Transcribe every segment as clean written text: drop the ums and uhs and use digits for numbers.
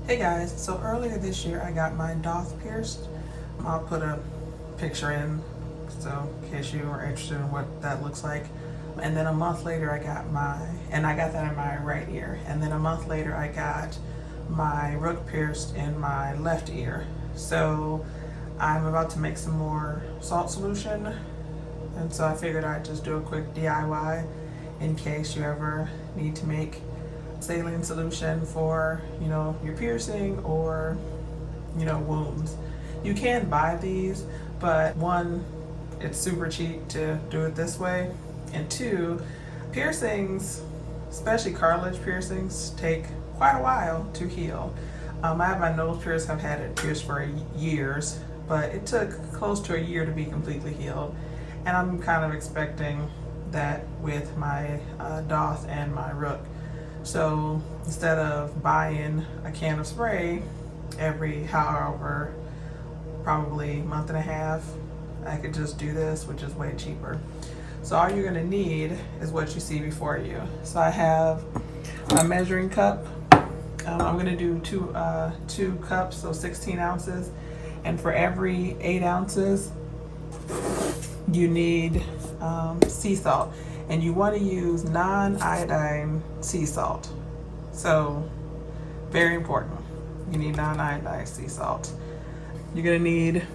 Hey guys, so earlier this year I got my doth pierced. I'll put a picture in so in case you are interested in what that looks like. And then a month later I got that in my right ear. And then a month later I got my rook pierced in my left ear. So I'm about to make some more salt solution. And so I figured I'd just do a quick DIY in case you ever need to make saline solution for, your piercing or, wounds. You can buy these, but one, it's super cheap to do it this way. And two, piercings, especially cartilage piercings, take quite a while to heal. I have my nose pierced, I've had it pierced for years, but it took close to a year to be completely healed. And I'm kind of expecting that with my doth and my rook. So instead of buying a can of spray every however, probably month and a half, I could just do this, which is way cheaper. So all you're gonna need is what you see before you. So I have a measuring cup. I'm gonna do two cups, so 16 ounces. And for every 8 ounces, you need sea salt. And you want to use non-iodized sea salt. So, very important. You need non-iodized sea salt. You're going to need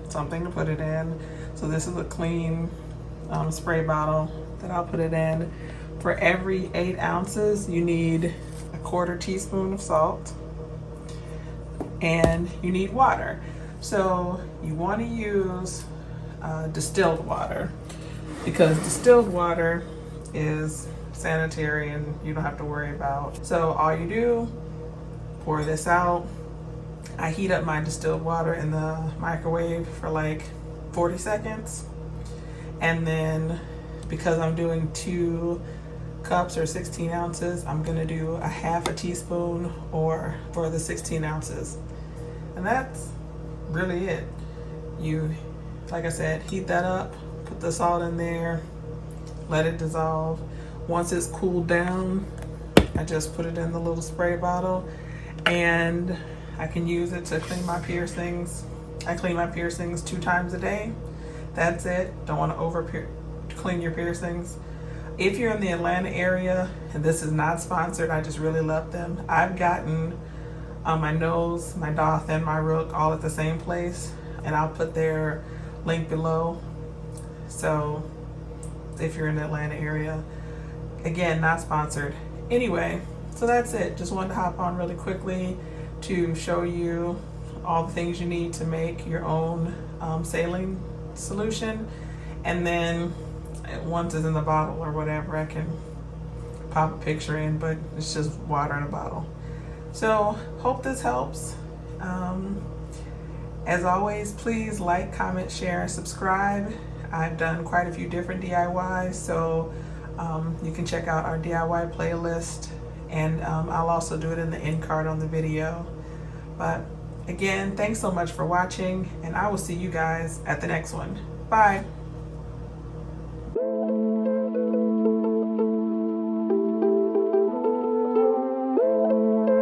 something to put it in. So this is a clean spray bottle that I'll put it in. For every 8 ounces, you need a 1/4 teaspoon of salt. And you need water. So you want to use distilled water, because distilled water is sanitary and you don't have to worry about. So all you do, pour this out. I heat up my distilled water in the microwave for like 40 seconds. And then because I'm doing 2 cups or 16 ounces, I'm gonna do a 1/2 teaspoon or for the 16 ounces. And that's really it. You, like I said, heat that up, put the salt in there, let it dissolve. Once it's cooled down, I just put it in the little spray bottle and I can use it to clean my piercings. I clean my piercings 2 times a day. That's it. Don't want to clean your piercings. If you're in the Atlanta area, and this is not sponsored, I just really love them. I've gotten my nose, my doth, and my rook all at the same place, and I'll put their link below. So if you're in the Atlanta area, again, not sponsored. Anyway, so that's it. Just wanted to hop on really quickly to show you all the things you need to make your own saline solution. And then once it's in the bottle or whatever, I can pop a picture in, but it's just water in a bottle. So hope this helps. As always, please like, comment, share, and subscribe. I've done quite a few different DIYs, so you can check out our DIY playlist, and I'll also do it in the end card on the video. But again, thanks so much for watching, and I will see you guys at the next one. Bye.